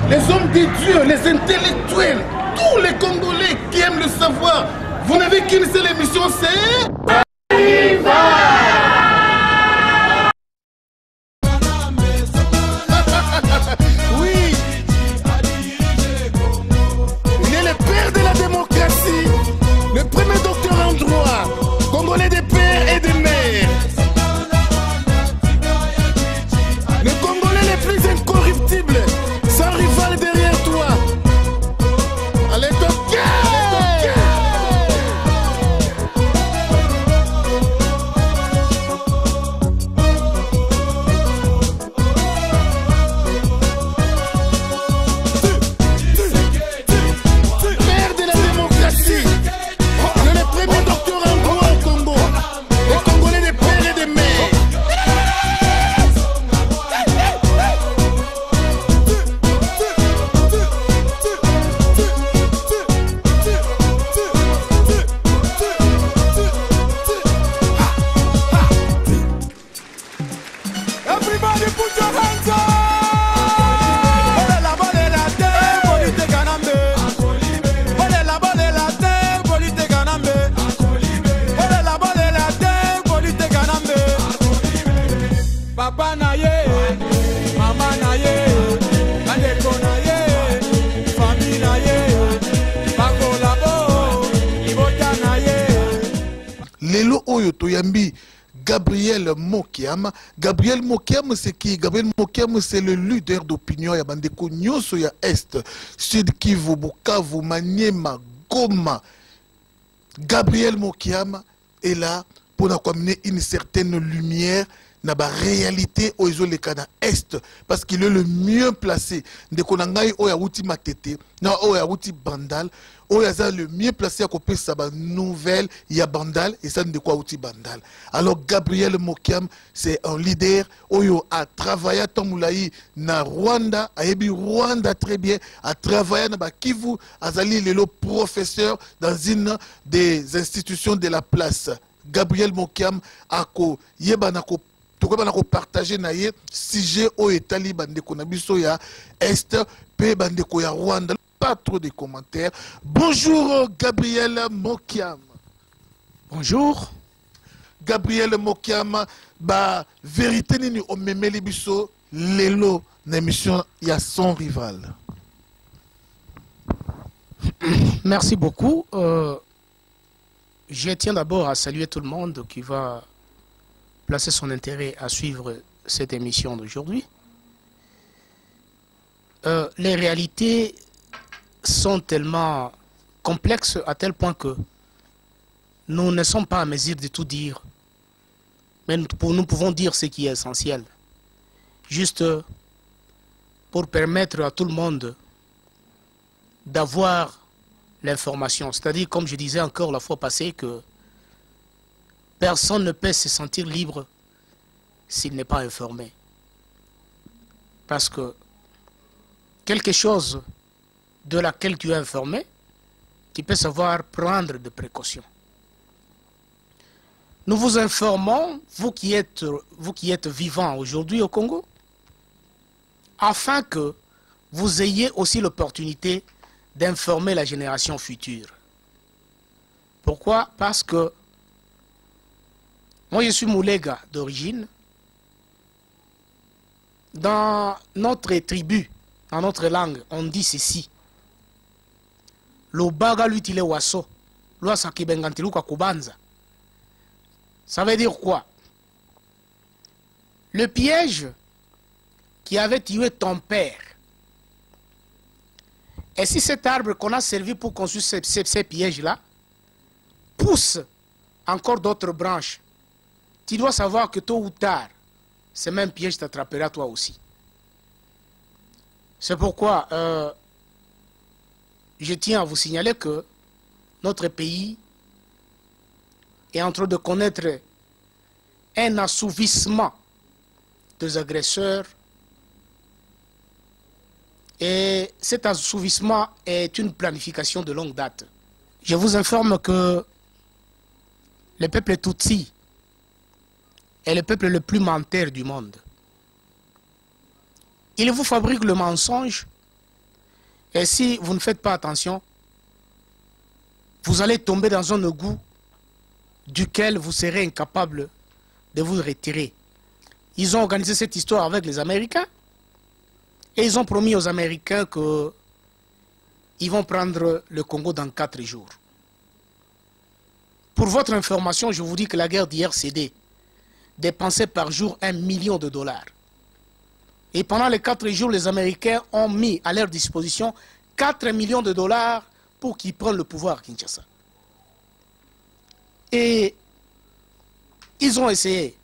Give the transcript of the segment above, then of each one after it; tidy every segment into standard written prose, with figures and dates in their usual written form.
les hommes des dieux, les intellectuels, tous les Congolais qui aiment le savoir. Vous n'avez qu'une seule émission, c'est... Oui, il est le père de la démocratie, le premier docteur en droit, Congolais des pères et des mères. Le Congolais le plus incorruptible, sans rival derrière toi. Allez, Lelo Oyo Toyambi, Gabriel Mokiam. Gabriel Mokiam, c'est qui? Gabriel Mokiam, c'est le leader d'opinion. Yabandeko Nyoso ya Est, Sud Kivu, Bukavu, Maniema, Goma. Gabriel Mokiam est là pour nous amener une certaine lumière dans la réalité au Est, parce qu'il est le mieux placé. Ndeko Nangai Oya Wuti Matete, na Oya Wuti Bandal. Oyaza le mieux placé à copier sa nouvelle, il y a Bandal et ça ne quoi outil Bandal. Alors Gabriel Mokiam, c'est un leader. Oyo a travaillé à Tomoulaï na Rwanda, a ébi Rwanda très bien, a travaillé na Kivu, a zali le professeur dans une des institutions de la place. Gabriel Mokiam a ko yeba ko partager na ye sujet au Etali bandeko na biso ya Est pe bandeko ya Rwanda. Pas trop de commentaires. Bonjour Gabriel Mokiam. Bonjour. Gabriel Mokiam, ba vérité nini o memeli biso lelo na émission ya son rival. Merci beaucoup. Je tiens d'abord à saluer tout le monde qui va placer son intérêt à suivre cette émission d'aujourd'hui. Les réalités sont tellement complexes à tel point que nous ne sommes pas à mesure de tout dire. Mais nous pouvons dire ce qui est essentiel. Juste pour permettre à tout le monde d'avoir l'information. C'est-à-dire, comme je disais encore la fois passée, que personne ne peut se sentir libre s'il n'est pas informé. Parce que quelque chose de laquelle tu es informé, tu peux savoir prendre des précautions. Nous vous informons, vous qui êtes vivants aujourd'hui au Congo, afin que vous ayez aussi l'opportunité d'informer la génération future. Pourquoi? Parce que moi je suis Moulega d'origine. Dans notre tribu, dans notre langue, on dit ceci. Lobaga l'utile waso, loasa kibengantiluka kubanza. Ça veut dire quoi? Le piège qui avait tué ton père. Et si cet arbre qu'on a servi pour construire ces pièges-là pousse encore d'autres branches, tu dois savoir que tôt ou tard, ce même piège t'attrapera toi aussi. C'est pourquoi je tiens à vous signaler que notre pays est en train de connaître un assouvissement des agresseurs. Et cet assouvissement est une planification de longue date. Je vous informe que le peuple Tutsi est le peuple le plus menteur du monde. Il vous fabrique le mensonge Et si vous ne faites pas attention, vous allez tomber dans un égout duquel vous serez incapable de vous retirer. Ils ont organisé cette histoire avec les Américains et ils ont promis aux Américains qu'ils vont prendre le Congo dans 4 jours. Pour votre information, je vous dis que la guerre d'IRCD dépensait par jour 1 million de dollars. Et pendant les 4 jours, les Américains ont mis à leur disposition 4 millions de dollars pour qu'ils prennent le pouvoir à Kinshasa. Et ils ont essayé.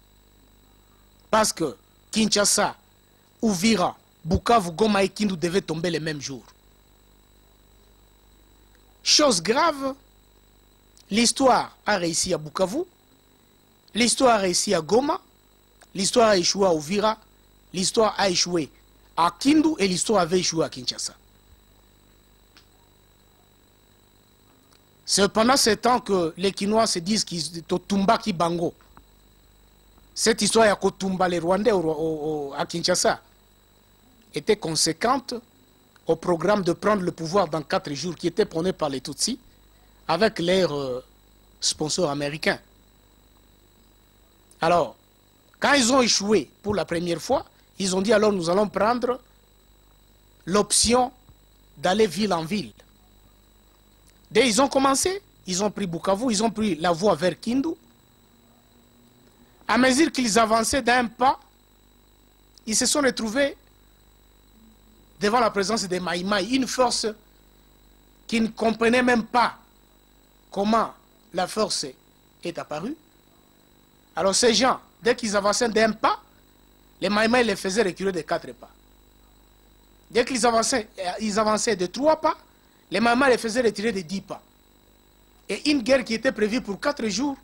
Parce que Kinshasa, Uvira, Bukavu, Goma et Kindu devaient tomber les mêmes jours. Chose grave, l'histoire a réussi à Bukavu, l'histoire a réussi à Goma, l'histoire a échoué à Uvira, l'histoire a échoué à Kindu et l'histoire avait échoué à Kinshasa. C'est pendant ce temps que les Kinois se disent qu'ils sont Totumba Kibango. Cette histoire à Kotumba, les Rwandais à Kinshasa, était conséquente au programme de prendre le pouvoir dans 4 jours qui était prôné par les Tutsis avec leurs sponsors américains. Alors, quand ils ont échoué pour la première fois, ils ont dit alors nous allons prendre l'option d'aller ville en ville. Dès ils ont commencé, ils ont pris Bukavu, ils ont pris la voie vers Kindu. À mesure qu'ils avançaient d'un pas, ils se sont retrouvés devant la présence des Maïmaï, une force qui ne comprenait même pas comment la force est apparue. Alors ces gens, dès qu'ils avançaient d'un pas, les Maïmaï les faisaient reculer de 4 pas. Dès qu'ils avançaient de 3 pas, les Maïmaï les faisaient retirer de 10 pas. Et une guerre qui était prévue pour 4 jours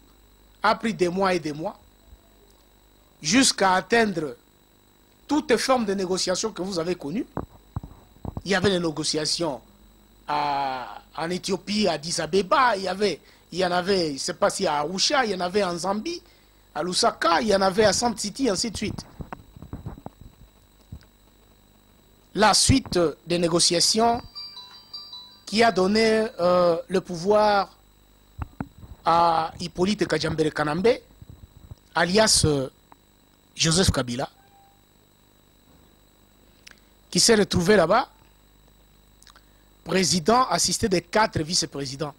a pris des mois et des mois, jusqu'à atteindre toutes les formes de négociations que vous avez connues. Il y avait des négociations en Éthiopie, à Addis Abeba, il y en avait, je ne sais pas si à Arusha, il y en avait en Zambie, à Lusaka, il y en avait à Sand City, ainsi de suite. La suite des négociations qui a donné le pouvoir à Hippolyte Kajambere Kanambe, alias Joseph Kabila, qui s'est retrouvé là-bas, président assisté de 4 vice-présidents.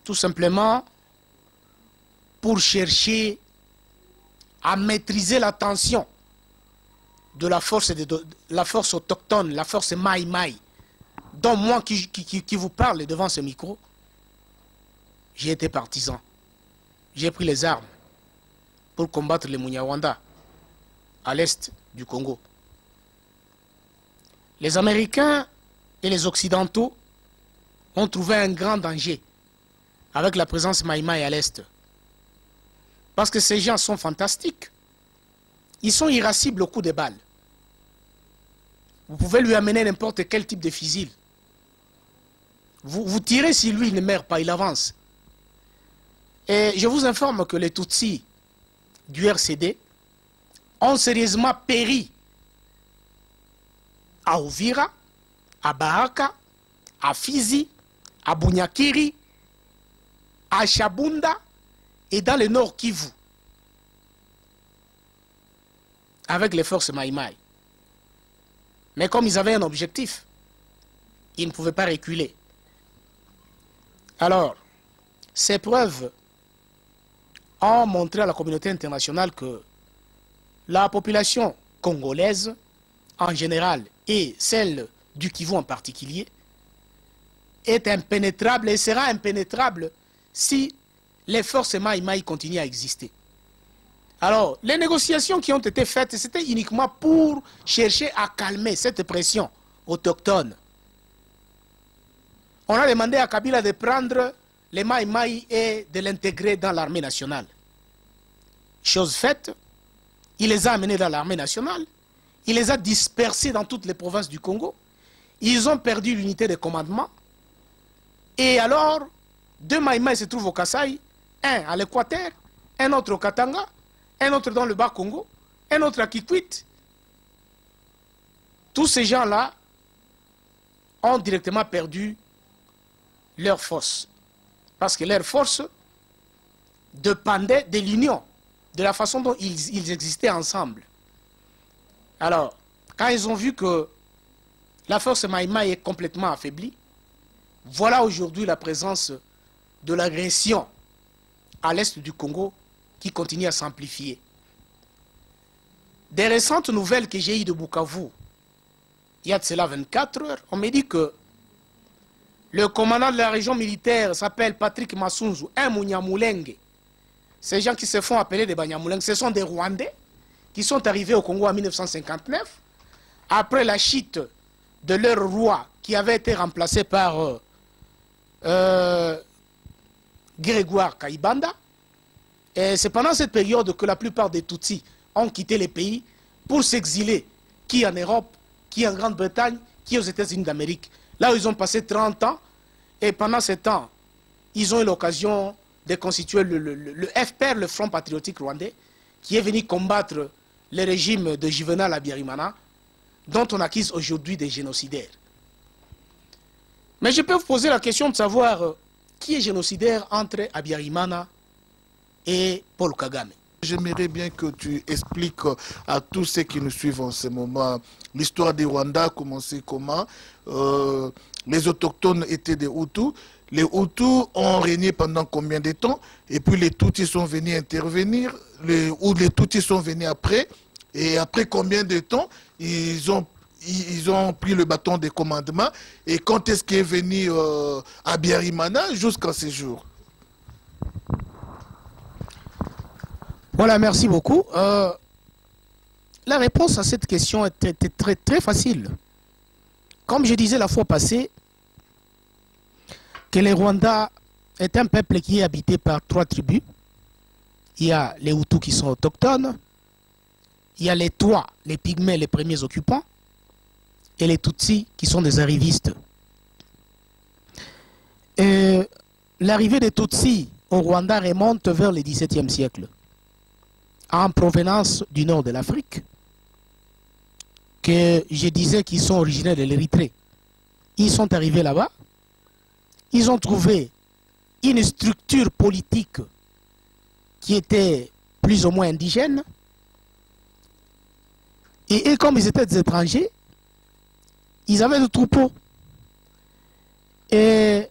Tout simplement pour chercher à maîtriser la tension de la force autochtone, la force Maï-Maï, dont moi qui vous parle devant ce micro, j'ai été partisan. J'ai pris les armes pour combattre les Munyawanda à l'est du Congo. Les Américains et les Occidentaux ont trouvé un grand danger avec la présence Maïmaï à l'est. Parce que ces gens sont fantastiques. Ils sont irascibles au coup de balle. Vous pouvez lui amener n'importe quel type de fusil. Vous tirez si lui il ne meurt pas, il avance. Et je vous informe que les Tutsis du RCD ont sérieusement péri à Uvira, à Baraka, à Fizi, à Bunyakiri, à Shabunda et dans le nord Kivu, avec les forces Maïmaï. Mais comme ils avaient un objectif, ils ne pouvaient pas reculer. Alors, ces preuves ont montré à la communauté internationale que la population congolaise, en général, et celle du Kivu en particulier, est impénétrable et sera impénétrable si les forces Maïmaï continuent à exister. Alors, les négociations qui ont été faites, c'était uniquement pour chercher à calmer cette pression autochtone. On a demandé à Kabila de prendre les Maïmaï et de l'intégrer dans l'armée nationale. Chose faite, il les a amenés dans l'armée nationale, il les a dispersés dans toutes les provinces du Congo, ils ont perdu l'unité de commandement, et alors, 2 Maïmaï se trouvent au Kasaï, un à l'Équateur, un autre au Katanga, un autre dans le Bas-Congo, un autre à Kikwit. Tous ces gens-là ont directement perdu leur force. Parce que leur force dépendait de l'union, de la façon dont ils existaient ensemble. Alors, quand ils ont vu que la force Maïma est complètement affaiblie, voilà aujourd'hui la présence de l'agression à l'est du Congo qui continue à s'amplifier. Des récentes nouvelles que j'ai eues de Bukavu, il y a de cela 24 heures, on me dit que le commandant de la région militaire s'appelle Patrick Massunzu, un Munyamulenge. Ces gens qui se font appeler des Banyamulenge, ce sont des Rwandais qui sont arrivés au Congo en 1959, après la chute de leur roi qui avait été remplacé par Grégoire Kaibanda. Et c'est pendant cette période que la plupart des Tutsis ont quitté les pays pour s'exiler, qui en Europe, qui en Grande-Bretagne, qui aux États-Unis d'Amérique. Là où ils ont passé 30 ans, et pendant ce temps, ils ont eu l'occasion de constituer le FPR, le Front Patriotique Rwandais, qui est venu combattre le régime de Juvenal Habyarimana, dont on accuse aujourd'hui des génocidaires. Mais je peux vous poser la question de savoir qui est génocidaire entre Habyarimana et Paul Kagame. J'aimerais bien que tu expliques à tous ceux qui nous suivent en ce moment l'histoire du Rwanda a commencé comment. Les autochtones étaient des Hutus. Les Hutus ont régné pendant combien de temps? Et puis les Tutsis sont venus intervenir, ou les Tutsis sont venus après. Et après combien de temps ils ont pris le bâton de commandement? Et quand est-ce qu'est venu Habyarimana jusqu'à ce jour? Voilà, merci beaucoup. La réponse à cette question est très facile. Comme je disais la fois passée, que le Rwanda est un peuple qui est habité par 3 tribus. Il y a les Hutus qui sont autochtones, il y a les Twa, les Pygmées, les premiers occupants, et les Tutsis qui sont des arrivistes. L'arrivée des Tutsis au Rwanda remonte vers le XVIIe siècle, en provenance du nord de l'Afrique, que je disais qu'ils sont originaires de l'Érythrée. Ils sont arrivés là-bas, ils ont trouvé une structure politique qui était plus ou moins indigène, et comme ils étaient des étrangers, ils avaient des troupeaux. Et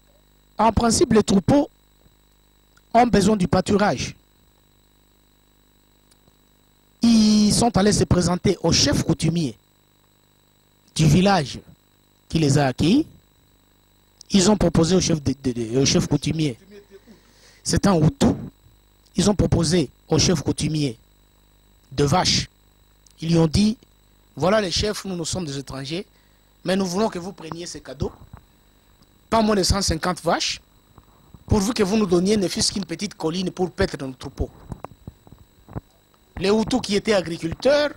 en principe, les troupeaux ont besoin du pâturage. Ils sont allés se présenter au chef coutumier du village qui les a accueillis. Ils ont proposé au chef coutumier, c'est un Hutu, ils ont proposé au chef coutumier de vaches. Ils lui ont dit, voilà les chefs, nous sommes des étrangers, mais nous voulons que vous preniez ces cadeaux, pas moins de 150 vaches, pourvu que vous nous donniez ne fût-ce qu'une petite colline pour paître nos troupeaux. Le Hutu qui était agriculteur,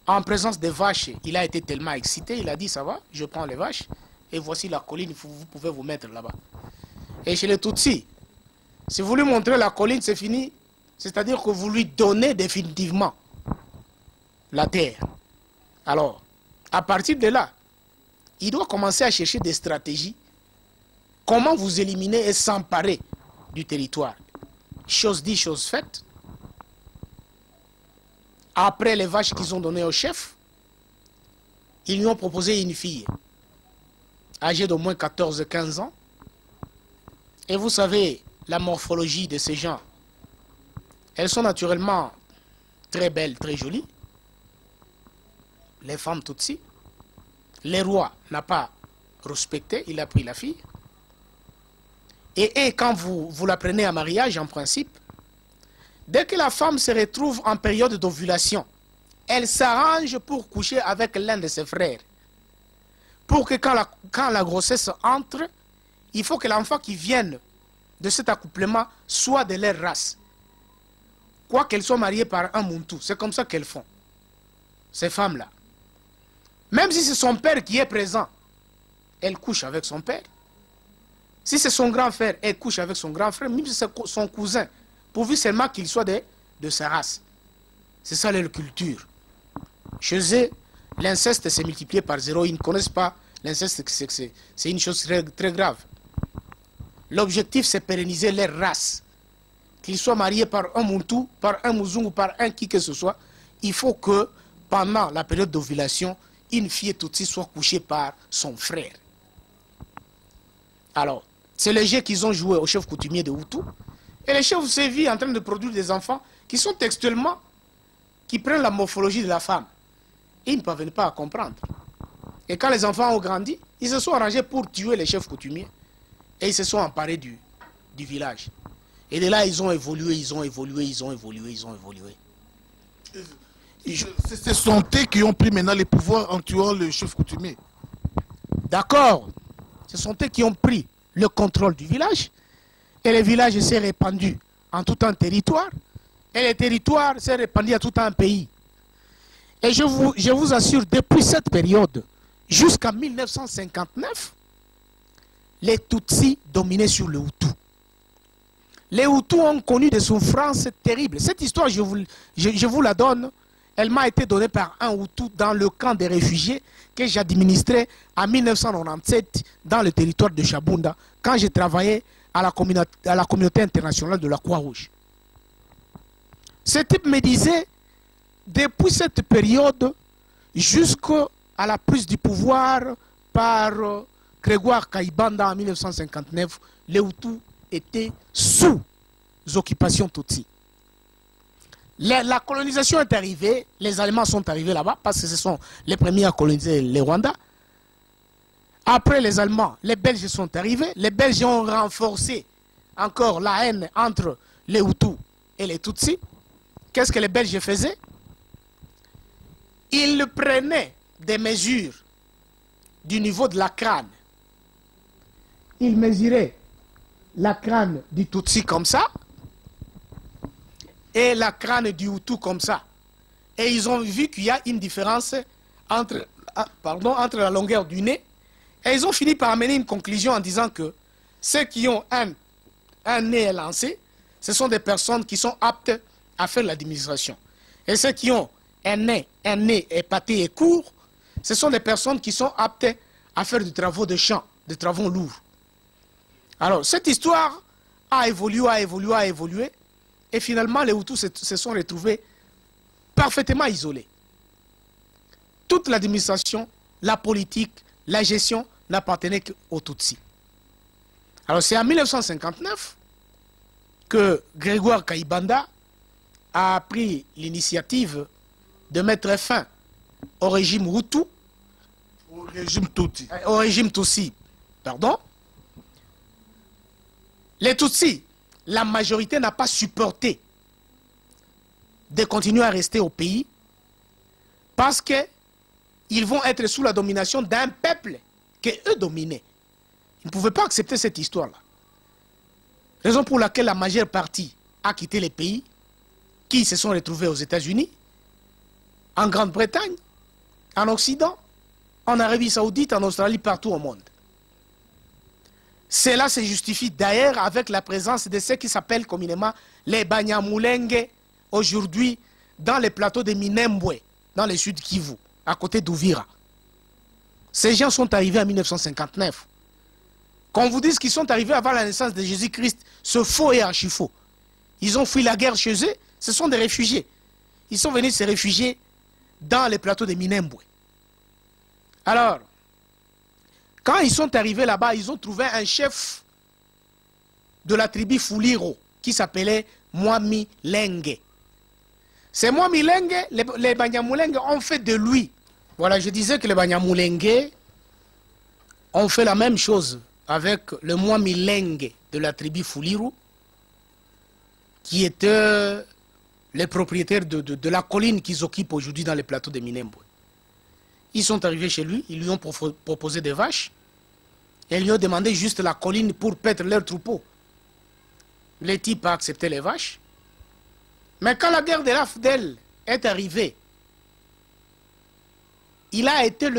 en présence des vaches, il a été tellement excité, il a dit, ça va, je prends les vaches, et voici la colline, vous pouvez vous mettre là-bas. Et chez les Tutsis, si vous lui montrez la colline, c'est fini, c'est-à-dire que vous lui donnez définitivement la terre. Alors, à partir de là, il doit commencer à chercher des stratégies. Comment vous éliminer et s'emparer du territoire? Chose dit, chose faite. Après les vaches qu'ils ont données au chef, ils lui ont proposé une fille, âgée d'au moins 14-15 ans. Et vous savez, la morphologie de ces gens, elles sont naturellement très belles, très jolies. Les femmes Tutsis. Le roi n'a pas respecté, il a pris la fille. Et quand vous la prenez en mariage, en principe, dès que la femme se retrouve en période d'ovulation, elle s'arrange pour coucher avec l'un de ses frères. Pour que quand la grossesse entre, il faut que l'enfant qui vienne de cet accouplement soit de leur race. Quoi qu'elle soit mariée par un Muntu, c'est comme ça qu'elles font, ces femmes-là. Même si c'est son père qui est présent, elle couche avec son père. Si c'est son grand frère, elle couche avec son grand frère, même si c'est son cousin, pourvu seulement qu'il soit de sa race. C'est ça leur culture. Chez eux, l'inceste s'est multiplié par 0, ils ne connaissent pas L'inceste, c'est une chose très, très grave. L'objectif, c'est pérenniser leur race. Qu'ils soient mariés par un Muntu, par un Muzungu, par un qui que ce soit, il faut que pendant la période d'ovulation, une fille Tutsi soit couchée par son frère. Alors, c'est le jeu qu'ils ont joué au chef coutumier de Hutu. Et les chefs se vit en train de produire des enfants qui sont textuellement, qui prennent la morphologie de la femme. Et ils ne parviennent pas à comprendre. Et quand les enfants ont grandi, ils se sont arrangés pour tuer les chefs coutumiers. Et ils se sont emparés du village. Et de là, ils ont évolué, ils ont évolué, ils ont évolué, ils ont évolué. Ce sont eux qui ont pris maintenant les pouvoirs en tuant le chef coutumier. D'accord. Ce sont eux qui ont pris le contrôle du village. Et le village s'est répandu en tout un territoire. Et le territoire s'est répandu à tout un pays. Et je vous assure, depuis cette période, jusqu'à 1959, les Tutsis dominaient sur le Hutu. Les Hutus ont connu des souffrances terribles. Cette histoire, je vous la donne. Elle m'a été donnée par un Hutu dans le camp des réfugiés que j'administrais en 1997 dans le territoire de Chabunda, quand j'ai travaillé à la communauté internationale de la Croix-Rouge. Ce type me disait, depuis cette période, jusqu'à la prise du pouvoir par Grégoire Kayibanda en 1959, les Hutus étaient sous occupation Tutsi. La colonisation est arrivée, les Allemands sont arrivés là-bas parce que ce sont les premiers à coloniser le Rwanda. Après les Allemands, les Belges sont arrivés. Les Belges ont renforcé encore la haine entre les Hutus et les Tutsis. Qu'est-ce que les Belges faisaient? Ils prenaient des mesures du niveau de la crâne. Ils mesuraient la crâne du Tutsi comme ça et la crâne du Hutu comme ça. Et ils ont vu qu'il y a une différence entre la longueur du nez. Et ils ont fini par amener une conclusion en disant que ceux qui ont un nez élancé, ce sont des personnes qui sont aptes à faire l'administration. Et ceux qui ont un nez épaté et court, ce sont des personnes qui sont aptes à faire des travaux de champ, des travaux lourds. Alors, cette histoire a évolué, et finalement, les Hutus se sont retrouvés parfaitement isolés. Toute l'administration, la politique, la gestion n'appartenait qu'aux Tutsis. Alors, c'est en 1959 que Grégoire Kayibanda a pris l'initiative de mettre fin au régime Hutu, au régime Tutsi, pardon. Les Tutsis, la majorité n'a pas supporté de continuer à rester au pays parce qu'ils vont être sous la domination d'un peuple qu'eux dominaient. Ils ne pouvaient pas accepter cette histoire-là. Raison pour laquelle la majeure partie a quitté les pays, qui se sont retrouvés aux États-Unis, en Grande-Bretagne, en Occident, en Arabie Saoudite, en Australie, partout au monde. Cela se justifie d'ailleurs avec la présence de ceux qui s'appellent communément les Banyamulenge, aujourd'hui dans les plateaux de Minembwe, dans le sud Kivu, à côté d'Uvira. Ces gens sont arrivés en 1959. Quand on vous dit qu'ils sont arrivés avant la naissance de Jésus-Christ, c'est faux et archi faux. Ils ont fui la guerre chez eux, ce sont des réfugiés. Ils sont venus se réfugier dans les plateaux de Minembwe. Alors, quand ils sont arrivés là-bas, ils ont trouvé un chef de la tribu Fuliro qui s'appelait Mwami Lenge. C'est Mwami Lenge, les Banyamulenge ont fait de lui. Voilà, je disais que les Banyamulenge ont fait la même chose avec le Mwami Lenge de la tribu Fuliro, qui était les propriétaires de la colline qu'ils occupent aujourd'hui dans les plateaux de Minembwe. Ils sont arrivés chez lui, ils lui ont proposé des vaches et ils lui ont demandé juste la colline pour paître leur troupeau. Le type a accepté les vaches. Mais quand la guerre de l'Afdel est arrivée, il a été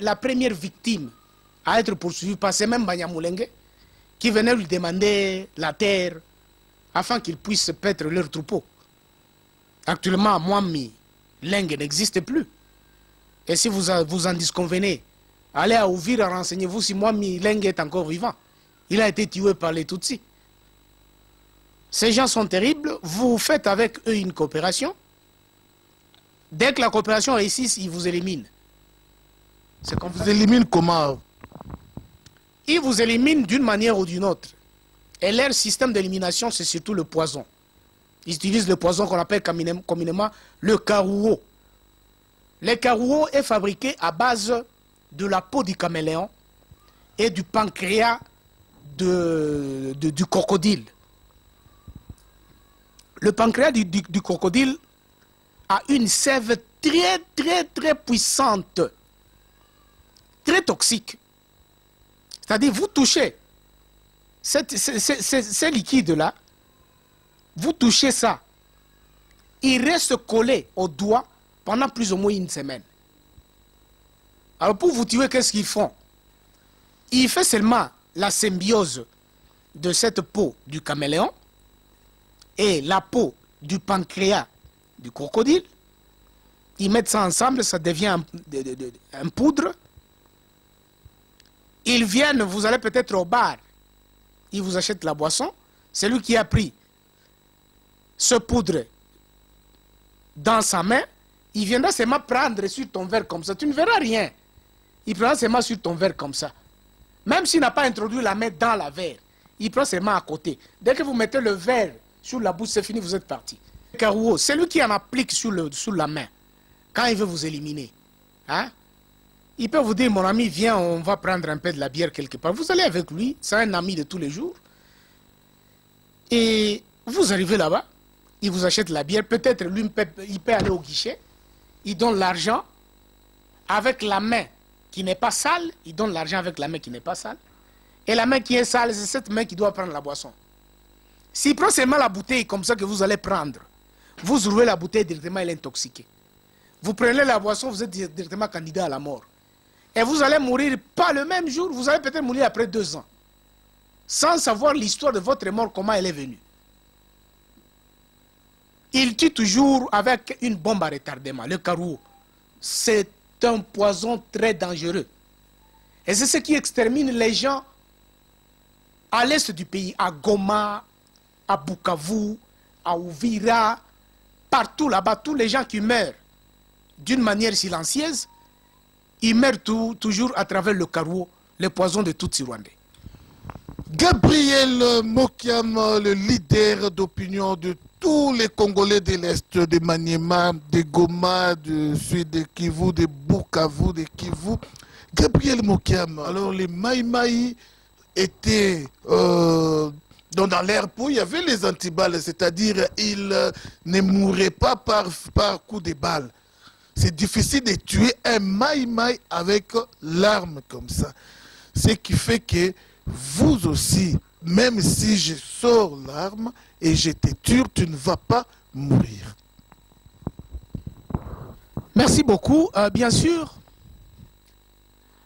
la première victime à être poursuivi par ces mêmes Banyamulenge qui venaient lui demander la terre afin qu'ils puissent paître leur troupeau. Actuellement, Mwami Lenge n'existe plus. Et si vous en disconvenez Allez à Ouvira, renseignez-vous si Mwami Leng est encore vivant. Il a été tué par les Tutsis. Ces gens sont terribles. Vous faites avec eux une coopération. Dès que la coopération réussit, ils vous éliminent. C'est qu'on vous élimine comment? Ils vous éliminent d'une manière ou d'une autre. Et leur système d'élimination, c'est surtout le poison. Ils utilisent le poison qu'on appelle communément le carouo. Le carouo est fabriqué à base de la peau du caméléon et du pancréas du crocodile. Le pancréas du crocodile a une sève très puissante, très toxique. C'est-à-dire, vous touchez ces liquides-là, vous touchez ça, il reste collé au doigt pendant plus ou moins une semaine. Alors pour vous tuer, qu'est-ce qu'ils font? Ils font seulement la symbiose de cette peau du caméléon et la peau du pancréas du crocodile. Ils mettent ça ensemble, ça devient un poudre. Ils viennent, vous allez peut-être au bar, ils vous achètent la boisson. Celui qui a pris ce poudre dans sa main, il viendra seulement prendre sur ton verre comme ça. Tu ne verras rien. Il prendra seulement sur ton verre comme ça. Même s'il n'a pas introduit la main dans la verre, il prend seulement à côté. Dès que vous mettez le verre sur la bouche, c'est fini, vous êtes parti. Carouo, c'est lui qui en applique sur la main quand il veut vous éliminer. Hein? Il peut vous dire, mon ami, viens, on va prendre un peu de la bière quelque part. Vous allez avec lui, c'est un ami de tous les jours. Et vous arrivez là-bas, il vous achète la bière. Peut-être lui, il peut aller au guichet. Il donne l'argent avec la main qui n'est pas sale. Il donne l'argent avec la main qui n'est pas sale. Et la main qui est sale, c'est cette main qui doit prendre la boisson. S'il prend seulement la bouteille comme ça que vous allez prendre, vous ouvrez la bouteille directement, elle est intoxiquée. Vous prenez la boisson, vous êtes directement candidat à la mort. Et vous allez mourir pas le même jour, vous allez peut-être mourir après 2 ans. Sans savoir l'histoire de votre mort, comment elle est venue. Il tue toujours avec une bombe à retardement, le carouo. C'est un poison très dangereux. Et c'est ce qui extermine les gens à l'est du pays, à Goma, à Bukavu, à Uvira, partout là-bas, tous les gens qui meurent d'une manière silencieuse, ils meurent toujours à travers le carouo, le poison de Tutsi rwandais. Gabriel Mokiam, le leader d'opinion de tous les Congolais de l'Est, de Maniema, de Goma, de Sud de Kivu, de Bukavu, de Kivu. Gabriel Mokiam, alors les Maïmaï étaient dans l'air peau, il y avait les antiballes, c'est-à-dire ils ne mouraient pas par coup de balle. C'est difficile de tuer un Maïmaï avec l'arme comme ça. Ce qui fait que vous aussi, même si je sors l'arme et je te tue, tu ne vas pas mourir. Merci beaucoup. Bien sûr,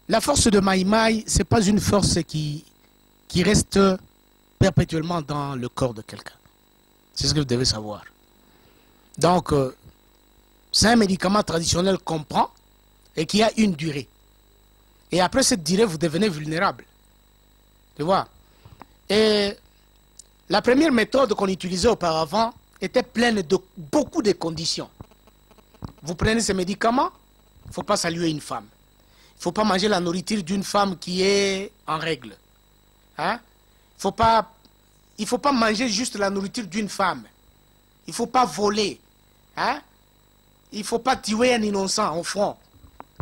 la force de Maïmaï, ce n'est pas une force qui reste perpétuellement dans le corps de quelqu'un. C'est ce que vous devez savoir. Donc, c'est un médicament traditionnel qu'on prend et qui a une durée. Et après cette durée, vous devenez vulnérable. Tu vois? Et la première méthode qu'on utilisait auparavant était pleine de beaucoup de conditions. Vous prenez ces médicaments, il ne faut pas saluer une femme. Il ne faut pas manger la nourriture d'une femme qui est en règle. Hein? Il ne faut pas manger juste la nourriture d'une femme. Il ne faut pas voler. Hein? Il ne faut pas tuer un innocent au front.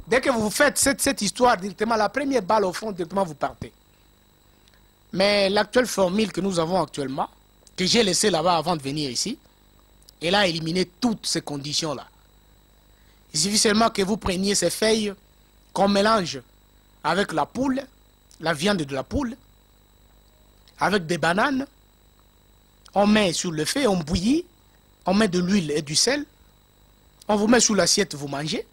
Dès que vous faites cette histoire, directement, la première balle au front, directement vous partez. Mais l'actuelle formule que nous avons actuellement, que j'ai laissée là-bas avant de venir ici, elle a éliminé toutes ces conditions-là. Il suffit seulement que vous preniez ces feuilles qu'on mélange avec la poule, la viande de la poule, avec des bananes, on met sur le feu, on bouillit, on met de l'huile et du sel, on vous met sous l'assiette, vous mangez,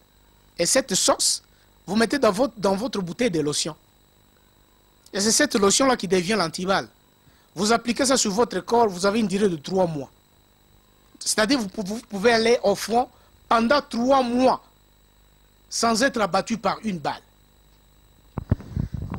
et cette sauce, vous mettez dans votre bouteille de lotion. Et c'est cette lotion-là qui devient l'antiballe. Vous appliquez ça sur votre corps, vous avez une durée de 3 mois. C'est-à-dire vous pouvez aller au front pendant 3 mois sans être abattu par une balle.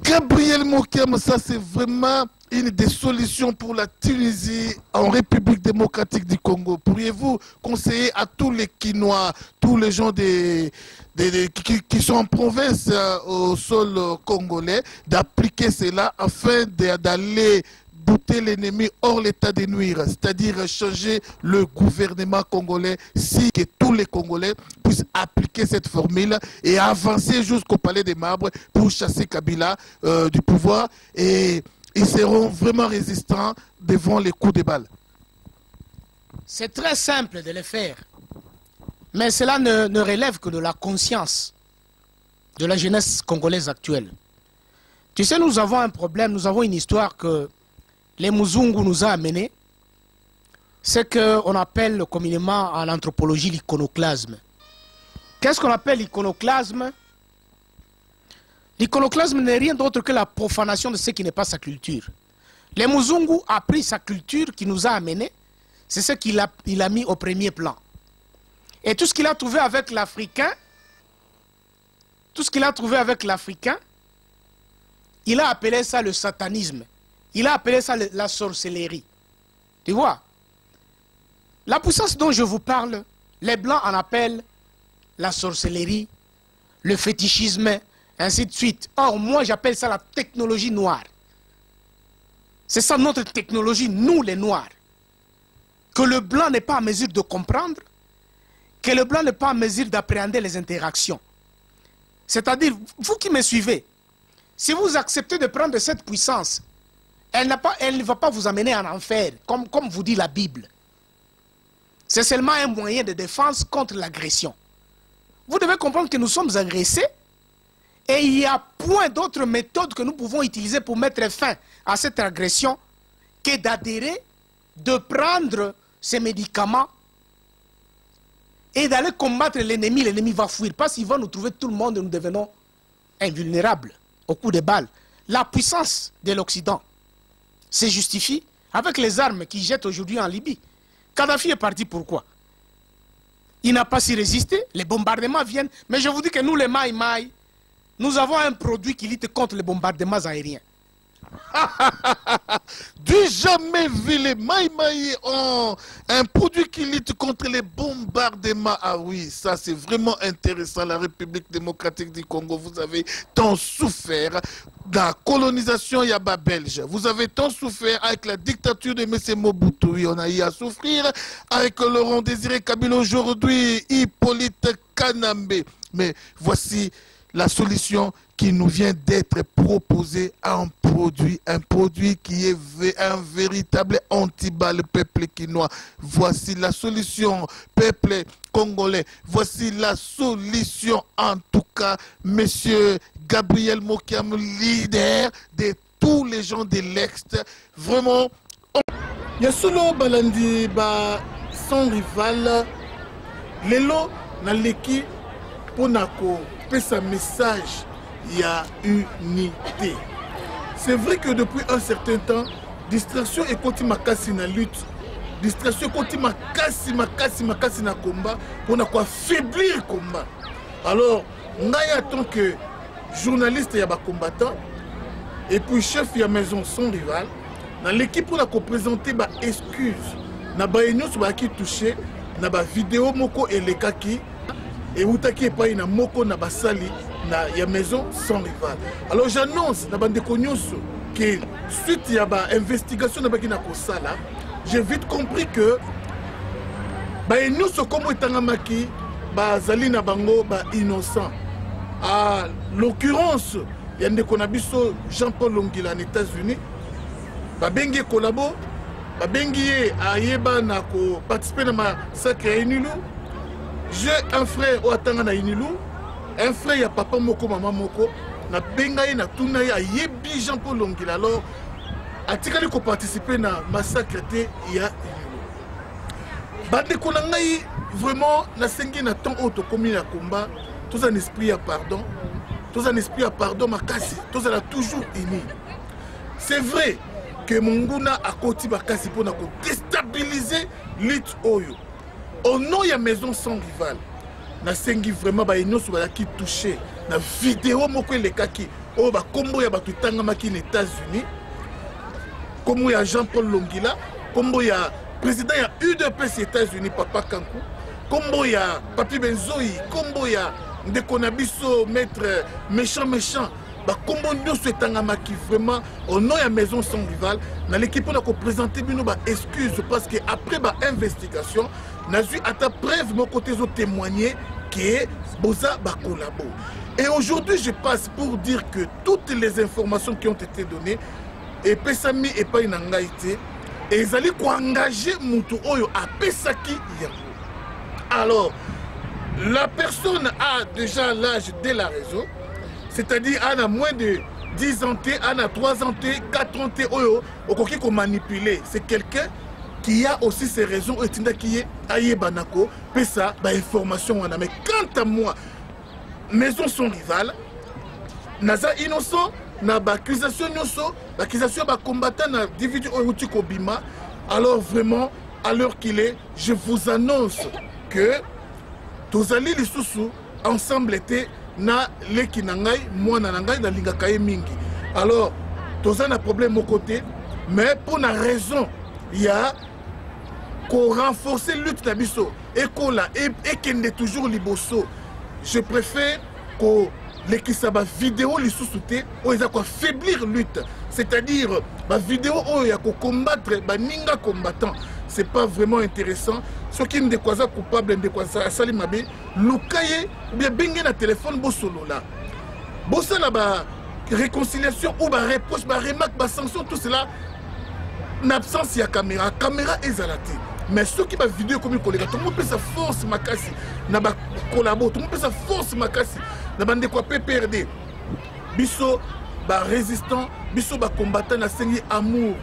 Gabriel Mokiam, ça c'est vraiment une des solutions pour la Tunisie en République démocratique du Congo. Pourriez-vous conseiller à tous les Quinois, tous les gens qui sont en province au sol congolais d'appliquer cela afin d'aller bouter l'ennemi hors l'état de nuire, c'est-à-dire changer le gouvernement congolais, si que tous les Congolais puissent appliquer cette formule et avancer jusqu'au palais des Marbres pour chasser Kabila du pouvoir, et ils seront vraiment résistants devant les coups de balle. C'est très simple de le faire, mais cela ne relève que de la conscience de la jeunesse congolaise actuelle. Tu sais, nous avons un problème, nous avons une histoire que les Muzungu nous a amené, c'est qu'on appelle communément en anthropologie l'iconoclasme. Qu'est-ce qu'on appelle l'iconoclasme? L'iconoclasme n'est rien d'autre que la profanation de ce qui n'est pas sa culture. Les Muzungu a pris sa culture qui nous a amené, c'est ce qu'il a mis au premier plan. Et tout ce qu'il a trouvé avec l'Africain, il a appelé ça le satanisme. Il a appelé ça la sorcellerie. Tu vois? La puissance dont je vous parle, les Blancs en appellent la sorcellerie, le fétichisme, ainsi de suite. Or, moi, j'appelle ça la technologie noire. C'est ça notre technologie, nous les Noirs. Que le Blanc n'est pas en mesure de comprendre, que le Blanc n'est pas en mesure d'appréhender les interactions. C'est-à-dire, vous qui me suivez, si vous acceptez de prendre cette puissance, elle ne va pas vous amener en enfer, comme vous dit la Bible. C'est seulement un moyen de défense contre l'agression. Vous devez comprendre que nous sommes agressés et il n'y a point d'autre méthode que nous pouvons utiliser pour mettre fin à cette agression que d'adhérer, de prendre ces médicaments et d'aller combattre l'ennemi. L'ennemi va fuir parce qu'il va nous trouver tout le monde et nous devenons invulnérables au coup de balle. La puissance de l'Occident se justifie avec les armes qu'ils jettent aujourd'hui en Libye. Kadhafi est parti pourquoi? Il n'a pas su résister, les bombardements viennent, mais je vous dis que nous les Maï, nous avons un produit qui lutte contre les bombardements aériens. Du jamais vu les Maï ont un produit qui lutte contre les bombardements. Ah oui, ça c'est vraiment intéressant. La République démocratique du Congo, vous avez tant souffert de la colonisation Yaba belge. Vous avez tant souffert avec la dictature de M. Mobutu. Oui, on a eu à souffrir avec Laurent Désiré Kabila aujourd'hui, Hippolyte Kanambe. Mais voici la solution qui nous vient d'être proposée, un produit qui est un véritable anti-balle peuple quinois. Voici la solution, peuple congolais. Voici la solution, en tout cas, monsieur Gabriel Mokiam, leader de tous les gens de l'Est. Vraiment, Yasulo Balandi, son rival, Lelo Naleki Ponako. Ce message, il y a unité. C'est vrai que depuis un certain temps, distraction et koti makasi na lutte, distraction koti makasi na combat, pour affaiblir combat. Alors, en tant que journaliste, il y a des combattants, et puis chef, il y a maison son rival, dans l'équipe pour présenter des excuses, na ba union sur qui touché, na ba vidéo moko et les kaki. Et Outaki est pas une moko na basali na ya maison sans rival. Alors j'annonce na bande konyoso que suite ya ba investigation na bakina kosala, j'ai vite compris que ba nous so comme etangamaki ba zali na bango ba innocent. À l'occurrence, il y a ndeko na biso Jean-Paul Longila en États-Unis. Ba bengi kolabo, ba bengi ayeba na ko participer na massacre ya Inulu. J'ai un frère au Atanga na Inilou, un frère ya papa moko maman moko, na bengaye na tuna ya yebi Jean-Paul Longila. Alors, atikali ko participer na massacre te ya Inilou. Bande ko na ngai vraiment na sengi na temps auto commis na combat, tous un esprit à pardon, makasi, tous a toujours uni. C'est vrai que Monguna a koti bakasi pour na ko déstabiliser lutte oyo. Au nom de la maison sans rival, na sengi vraiment ba ino so ba ki touché na vidéo moko le kaki oh ba kombo ya batu tangamaki les États-Unis kombo ya Jean-Paul Longila kombo ya président ya UDPS États-Unis Papa Kankou kombo ya Papi Benzoi kombo ya ndeko na biso maître méchant ba kombo nyonso etangamaki vraiment au nom ya maison sans rival na l'équipe on a présenter bino ba excuse parce que après ba investigation n'a eu ata preuve mon côté zo témoigner que boza ba collabo. Et aujourd'hui je passe pour dire que toutes les informations qui ont été données et pesami et pas inangaité et ils allaient engager mutu oyo a pesaki yango. Alors la personne a déjà l'âge de la raison. C'est-à-dire, elle a moins de 10 ans, elle a 3 ans, 4 ans, elle a manipulé. C'est quelqu'un qui a aussi ses raisons, qui est aïe banako, puis ça, information. Mais quant à moi, maison son rival, naza innocent, na accusation l'accusation va combattre na individu Oyuti Kobima. Alors vraiment, à l'heure qu'il est, je vous annonce que tous allez les sous ensemble étaient na leki nangai moi na nangai na linga kaye mingi. Alors tous un problème au côté mais pour la raison il y a qu'on renforcer lutte tabiso et qu'on la et qu'il est toujours liboso. Je préfère que les saba vidéo les sous-souté ou ils a quoi faiblir lutte, c'est-à-dire ma vidéo où il y a qu'on combattre ba ninga combattant. C'est pas vraiment intéressant. Ce qui me décoisa coupable de quoi ça salimabe lukaye bien bengue na téléphone bo solo là. Bossa na ba réconciliation ou ba reproche ba remarque ba sanction tout cela en absence ya caméra ezalate. Mais ceux qui va vidéo comme le collègue tout le monde peut sa force makasi na ba collabo tout le monde peut sa force makasi na bande quoi PPRD biso ba résistant biso ba combattant na sengi amour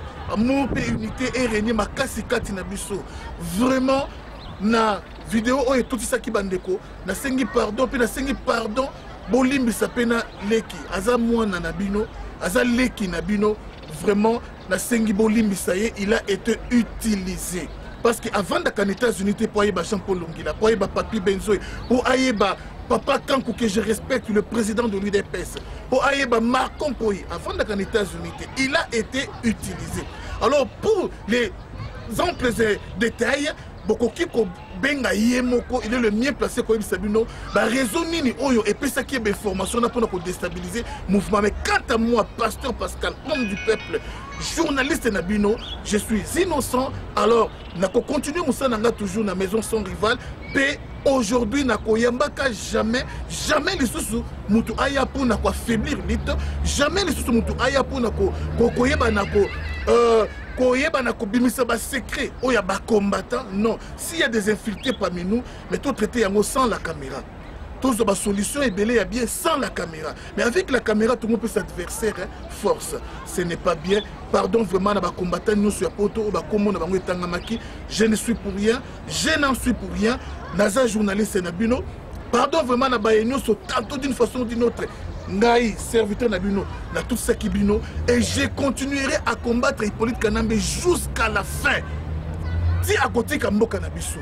et unité et régner makasi kati na biso vraiment na vidéo et tout ça qui bandeko na sengi pardon pe na sengi pardon bolimbi sa pena leki aza mwana na bino aza leki na bino vraiment na sengi bolimbi ça y est il a été utilisé parce que avant d'être aux États-Unis pour aller Jean-Paul Longila pour aller Papi Benzoi pour aller Papa Kankou que je respecte le président de l'UDPS pour aller Marc Compoy avant d'être aux États-Unis il a été utilisé. Alors pour les amples détails beaucoup qui benga yemoko il est le mieux placé comme Sabino ba raison nini oyo et puis ça qui est information pour déstabiliser mouvement. Mais quant à moi pasteur Pascal homme du peuple journaliste Nabino je suis innocent. Alors nako continuer musa nanga toujours na maison sans rival pe aujourd'hui nako yambaka jamais les sous mutu aya pour nako affaiblir vite jamais les sous mutu aya pour nako koyeba nako koyeba na kobimisa ba secret oya ba combattant. Non, s'il y a des infiltrés parmi nous mais tout traiter yango sans la caméra. Tous ba solution est belé bien sans la caméra. Mais avec la caméra tout le monde peut s'adversaire force. Ce n'est pas bien. Pardon vraiment na ba combattant nous sur poto ba komo na bango etangamaki. Je ne suis pour rien, je n'en suis pour rien. Naza journaliste na bino. Pardon vraiment na ba enyo so tantôt d'une façon ou d'une autre. Ngai serviteur Nabino, na tout ça qui bino et je continuerai à combattre Hippolyte Kanambe jusqu'à la fin. Si à côté Kamboka Nabiso,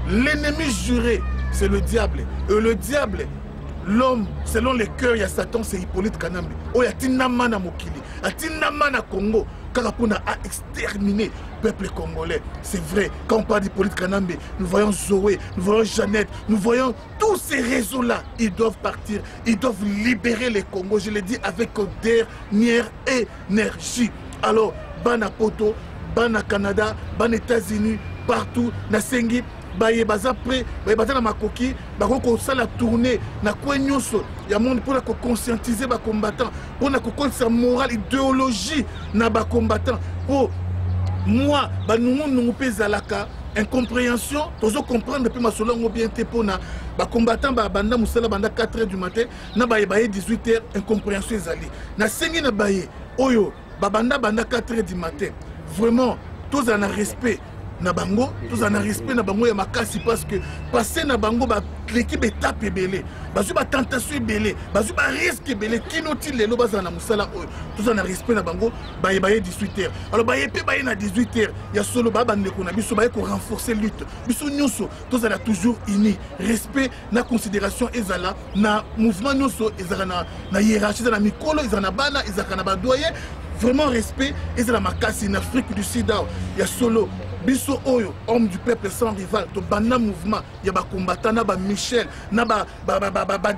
l'ennemi juré c'est le diable et le diable, l'homme selon les cœurs il y a Satan c'est Hippolyte Kanambe. Oh ya tinama na mokili, a tinama na Congo. Karapona a exterminé le peuple congolais. C'est vrai, quand on parle d'Hippolyte Kanambe, nous voyons Zoé, nous voyons Jeannette, nous voyons tous ces réseaux-là. Ils doivent partir, ils doivent libérer les Congos. Je l'ai dit avec dernière énergie. Alors, Bana Poto, Bana Canada, Bana États-Unis, partout, Nasengi, baye baza prêt baye batana makoki bako ça la tournée na kwenyoso ya monde pour ko conscientiser ba combattants pour na ko sa morale idéologie na ba combattants pour moi ba nous pezalaka incompréhension tozo comprendre depuis ma solongo bien te pona ba combattants ba banda musala banda 4h du matin na baye 18h incompréhension ezali na sengi na baye oyo ba banda 4h du matin vraiment tous en respect na bango tous en respect na bango ya makasi parce que passer na bango ba l'équipe étape belé bazu ba tentation belé bazu ba risque belé kinoti lelo baza na musala tous en respect na bango ba 18h alors ba yepé ba na 18h ya solo ba bande ko na biso ba ko renforcer lutte biso nyonso tous en toujours uni respect na considération ezala na mouvement nyonso ezala na hiérarchie na mikolo ezala na bana ezala na ba doyen vraiment respect ezala makasi na Afrique du Sud ya solo biso oyo homme du peuple sans rival to bana mouvement ya ba combattant na ba Michel na ba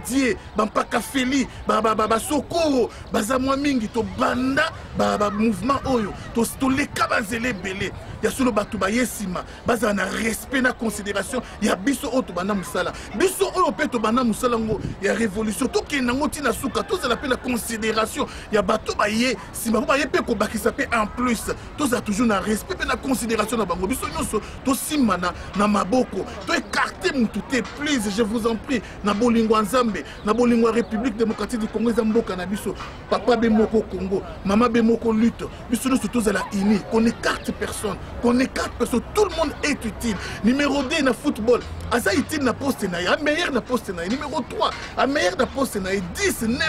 Die ba Mpaka Feli ba Sokoro baza mwa mingi to banda ba mouvement oyo to leka bazele belé ya solo batu ba yesima baza na respect na considération ya biso oyo to bana musala biso oyo pe to bana musala ngo ya révolution to kena ngoti na suka to za la pe na considération ya batu ba ye sima ba ye pe ko bakisa pe en plus to za toujours na respect pe na considération na bango biso nyonso to simana na maboko to écarter mutu te please je vous en prie na bolingo nzambe na bolingo République démocratique du Congo za mboka na biso papa be moko Congo maman be moko lutte biso nyonso to za la uni qu'on écarte personne qu'on écarte personne tout le monde est utile numéro 2 na football asa utile na poste na ya meilleur na poste na numéro 3 a meilleur na poste na 10 9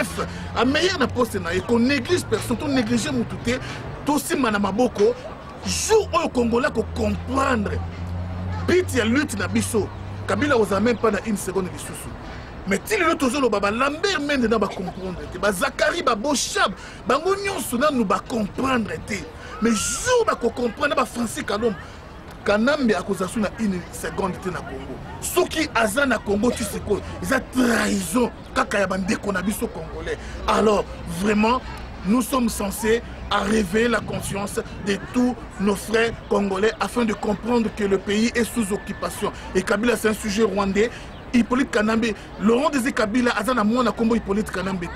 a meilleur na poste na qu'on néglige personne to négliger mutu te to simana maboko jour au Congolais qu'on comprendre bit ya lutte na biso Kabila osa même pas na une seconde de sous mais til le toujours le baba Lambert Mende na ba comprendre te ba Zakari ba Bochab bango nyonso na nous ba comprendre te mais jour ba comprendre ba Francis Kalom Kanambe akosasu na une seconde te na Congo soki aza na Congo tu sais quoi ils a trahison kaka ya bandeko na biso congolais alors vraiment nous sommes censés à réveiller la conscience de tous nos frères congolais afin de comprendre que le pays est sous occupation. Et Kabila, c'est un sujet rwandais. Hippolyte Kanambe, Laurent Désiré Kabila, Azana Mouana Congo, Hippolyte Kanambe,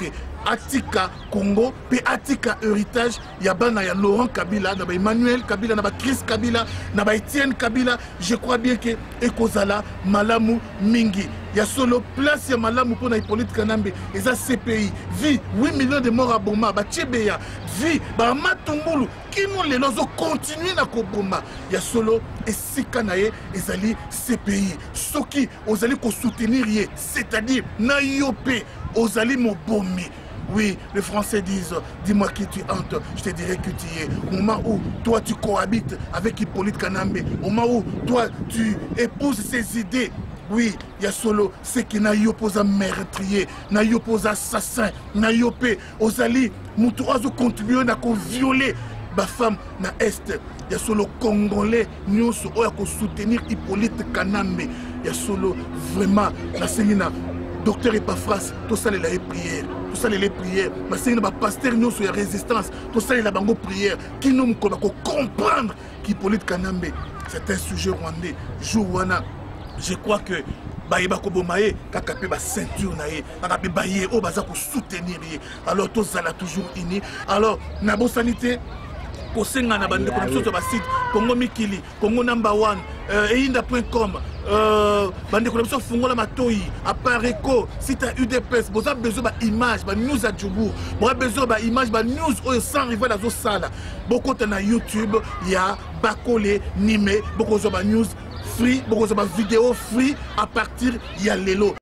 Atika Congo, puis Atika Héritage, Yabana, ya Laurent Kabila, Naba Emmanuel Kabila, Naba Chris Kabila, Naba Etienne Kabila. Je crois bien que Ekozala, Malamu, Mingi. Il y a solo place ya malamu pour Hippolyte Kanambe et ça CPI vie 8 millions de morts à Boma ba Tchebeya vie ba Matumbulu qui nous les lozo continuer na ko Boma il y a solo et Sikanaye ezali CPI soki ozali ko soutenir c'est-à-dire na yopé ozali mobomi. Oui, les Français disent, dis-moi qui tu hantes, je te dirai qui tu es. Au moment où toi tu cohabites avec Hippolyte Kanambe, au moment où toi tu épouses ses idées, oui, il y a solo ce qui n'a pas à meurtrier, n'a pas assassin, n'a pas aux alliés, Moutouazo contribué à violer ma femme na Est. Il y a solo Congolais, nous sommes soutenir Hippolyte Kanambe. Il y a solo vraiment la Sénina, docteur Epaphras, tout ça les prières. Tout ça les prières, mais c'est un pasteur nous sur la résistance, tout ça les bango prières qui nous comprendre qu'Hippolyte Kanambe c'est un sujet rwandais. Jouana, je crois que Baïba Kobomaye, Kakape ba ceinture nae, Kakape Baye, oh baza ko soutenir. Alors tout ça là toujours uni. Alors nabo sanité. Kosenga na bande connexion sur le site Congo Mikili, Congo number 1, einda.com, bande connexion Fungola Matoi, Apareco, site à UDPS, vous avez besoin d'image, de news à Djoubou, vous avez besoin d'image, de news sans rival à Zosala. Beaucoup de YouTube, il y a Bakole, Nime, beaucoup de news free, beaucoup de vidéos free à partir de Lelo.